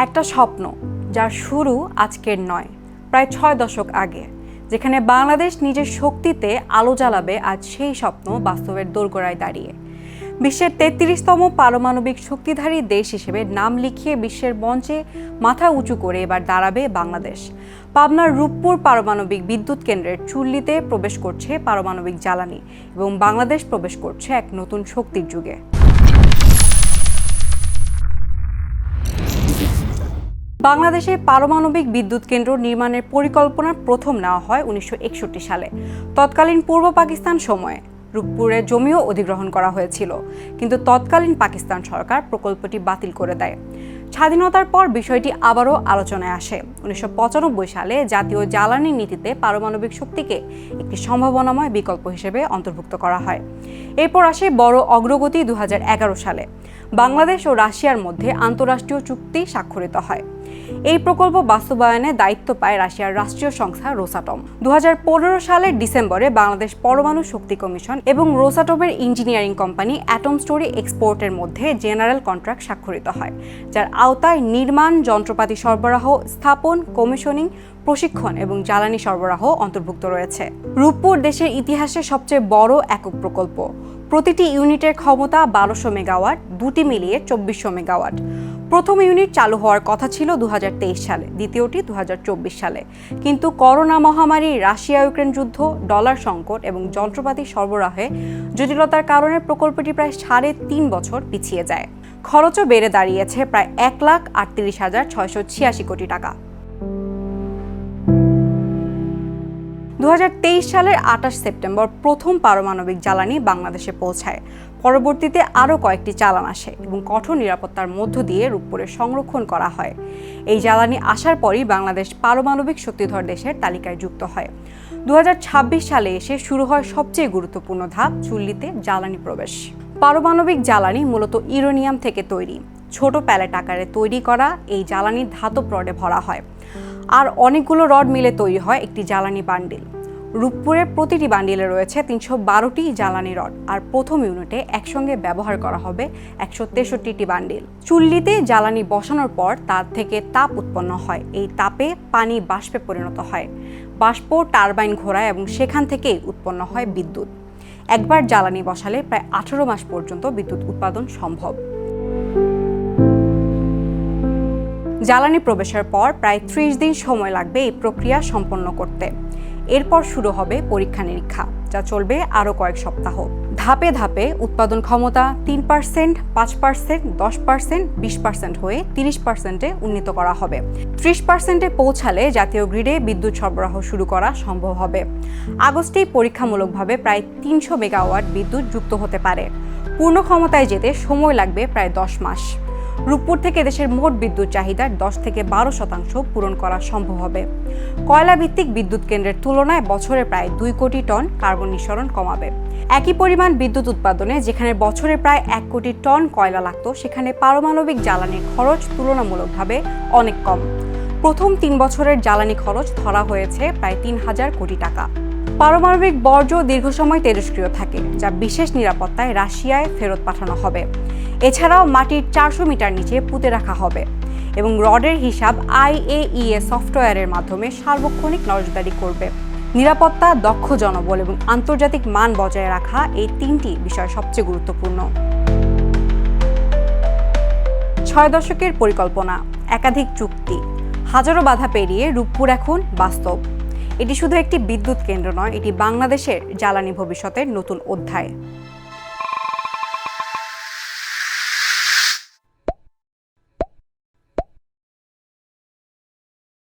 একটা স্বপ্ন যার শুরু আজকের নয়, প্রায় 6 দশক আগে, যেখানে বাংলাদেশ নিজের শক্তিতে আলো জ্বালাবে, আজ সেই স্বপ্ন বাস্তবের দোরগোড়ায় দাঁড়িয়ে। বিশ্বের 33তম পারমাণবিক শক্তিধারী দেশ হিসেবে নাম লিখিয়ে বিশ্বের মঞ্চে মাথা উঁচু করে এবার দাঁড়াবে বাংলাদেশ। পাবনার রূপপুর পারমাণবিক বিদ্যুৎ কেন্দ্রের চুল্লিতে প্রবেশ করছে পারমাণবিক জ্বালানি এবং বাংলাদেশ প্রবেশ করছে এক নতুন শক্তির যুগে। বাংলাদেশে পারমাণবিক বিদ্যুৎ কেন্দ্র নির্মাণের পরিকল্পনা প্রথম নেওয়া হয় 1961 সালে। তৎকালীন পূর্ব পাকিস্তান সময়ে রূপপুরে জমিও অধিগ্রহণ করা হয়েছিল, কিন্তু তৎকালীন পাকিস্তান সরকার প্রকল্পটি বাতিল করে দেয়। স্বাধীনতার পর বিষয়টি আবারও আলোচনায় আসে। 1995 সালে জাতীয় জ্বালানি নীতিতে পারমাণবিক শক্তিকে একটি সম্ভাবনাময় বিকল্প হিসেবে অন্তর্ভুক্ত করা হয়। এরপর আসে বড় অগ্রগতি 2011 সালে। বাংলাদেশ ও রাশিয়ার মধ্যে আন্তঃরাষ্ট্রীয় চুক্তি স্বাক্ষরিত হয়। এই প্রকল্প বাস্তবায়নে দায়িত্ব পায় রাশিয়ার রাষ্ট্রীয় সংস্থা রোসাটম। 2015 সালের ডিসেম্বরে বাংলাদেশ পরমাণু শক্তি কমিশন এবং রোসাটমের ইঞ্জিনিয়ারিং কোম্পানি অ্যাটম স্টোরি এক্সপোর্টের মধ্যে জেনারেল কন্ট্রাক্ট স্বাক্ষরিত হয়, যার আওতায় নির্মাণ, যন্ত্রপাতি সরবরাহ, স্থাপন, কমিশনিং, প্রশিক্ষণ এবং জ্বালানি সরবরাহ অন্তর্ভুক্ত রয়েছে। রূপপুর দেশের ইতিহাসে সবচেয়ে বড় একক প্রকল্প। প্রতিটি ইউনিটের ক্ষমতা 1200 মেগাওয়াট, দুটি মিলিয়ে 2400 মেগাওয়াট। প্রথম ইউনিট চালু হওয়ার কথা ছিল 2023 সালে, দ্বিতীয়টি 2024 সালে। কিন্তু করোনা মহামারী, রাশিয়া ইউক্রেন যুদ্ধ, ডলার সংকট এবং যন্ত্রপাতি সরবরাহে জটিলতার কারণে প্রকল্পটি প্রায় 3.5 বছর পিছিয়ে যায়। খরচও বেড়ে দাঁড়িয়েছে প্রায় 1,38,686 কোটি টাকা। 2023 সালের 28 সেপ্টেম্বর প্রথম পারমাণবিক জ্বালানি বাংলাদেশে পৌঁছায়। পরবর্তীতে আরও কয়েকটি চালান আসে এবং কঠোর নিরাপত্তার মধ্য দিয়ে রূপপুরে সংরক্ষণ করা হয়। এই জ্বালানি আসার পরই বাংলাদেশ পারমাণবিক শক্তিধর দেশের তালিকায় যুক্ত হয়। 2026 সালে এসে শুরু হয় সবচেয়ে গুরুত্বপূর্ণ ধাপ, চুল্লিতে জ্বালানি প্রবেশ। পারমাণবিক জ্বালানি মূলত ইউরেনিয়াম থেকে তৈরি। ছোট প্যালেট আকারে তৈরি করা এই জ্বালানি ধাতব রডে ভরা হয়, আর অনেকগুলো রড মিলে তৈরি হয় একটি জ্বালানি বান্ডিল। রূপপুরের প্রতিটি বান্ডিলে রয়েছে 312টি জ্বালানি রড, আর প্রথম ইউনিটে একসঙ্গে ব্যবহার করা হবে 163টি বান্ডিল। চুল্লিতে জ্বালানি বসানোর পর তার থেকে তাপ উৎপন্ন হয়। এই তাপে পানি বাষ্পে পরিণত হয়। বাষ্প টারবাইন ঘোরায় এবং সেখান থেকেই উৎপন্ন হয় বিদ্যুৎ। একবার জ্বালানি বসালে প্রায় 18 মাস পর্যন্ত বিদ্যুৎ উৎপাদন সম্ভব। জ্বালানি প্রবেশের পর প্রায় 30 দিন সময় লাগবে এই প্রক্রিয়া সম্পন্ন করতে। এরপর শুরু হবে পরীক্ষা নিরীক্ষা, যা চলবে আরও কয়েক সপ্তাহ। ধাপে ধাপে উৎপাদন ক্ষমতা 3%, 5%, 10%, 20% হয়ে 30%-এ উন্নীত করা হবে। 30%-এ পৌঁছালে জাতীয় গ্রিডে বিদ্যুৎ সরবরাহ শুরু করা সম্ভব হবে। আগস্টেই পরীক্ষামূলকভাবে প্রায় 300 মেগাওয়াট বিদ্যুৎ যুক্ত হতে পারে। পূর্ণ ক্ষমতায় যেতে সময় লাগবে প্রায় 10 মাস। রূপপুর থেকে দেশের মোট বিদ্যুৎ চাহিদার 10 থেকে 12% পূরণ করা সম্ভব হবে। কয়লা ভিত্তিক বিদ্যুৎ কেন্দ্রের তুলনায় বছরে প্রায় 2 কোটি টন কার্বন নিঃসরণ কমাবে। একই পরিমাণ বিদ্যুৎ উৎপাদনে যেখানে বছরে প্রায় 1 কোটি টন কয়লা লাগত, সেখানে পারমাণবিক জ্বালানির খরচ তুলনামূলকভাবে অনেক কম। প্রথম 3 বছরের জ্বালানি খরচ ধরা হয়েছে প্রায় 3000 কোটি টাকা। পারমাণবিক বর্জ্য দীর্ঘ সময় তেজস্ক্রিয় থাকে, যা বিশেষ নিরাপত্তায় রাশিয়ায় ফেরত পাঠানো হবে। এছাড়াও মাটির 400 মিটার নিচে পুঁতে রাখা হবে এবং রডের হিসাব IAEA সফটওয়্যারের মাধ্যমে সার্বক্ষণিক নজরদারি করবে। নিরাপত্তা, দক্ষ জনবল এবং আন্তর্জাতিক মান বজায় রাখা, এই 3টি বিষয় সবচেয়ে গুরুত্বপূর্ণ। 6 দশকের পরিকল্পনা, একাধিক চুক্তি, হাজারো বাধা পেরিয়ে রূপপুর এখন বাস্তব। এটি শুধু একটি বিদ্যুৎ কেন্দ্র নয়, এটি বাংলাদেশের জ্বালানি ভবিষ্যতের নতুন অধ্যায়।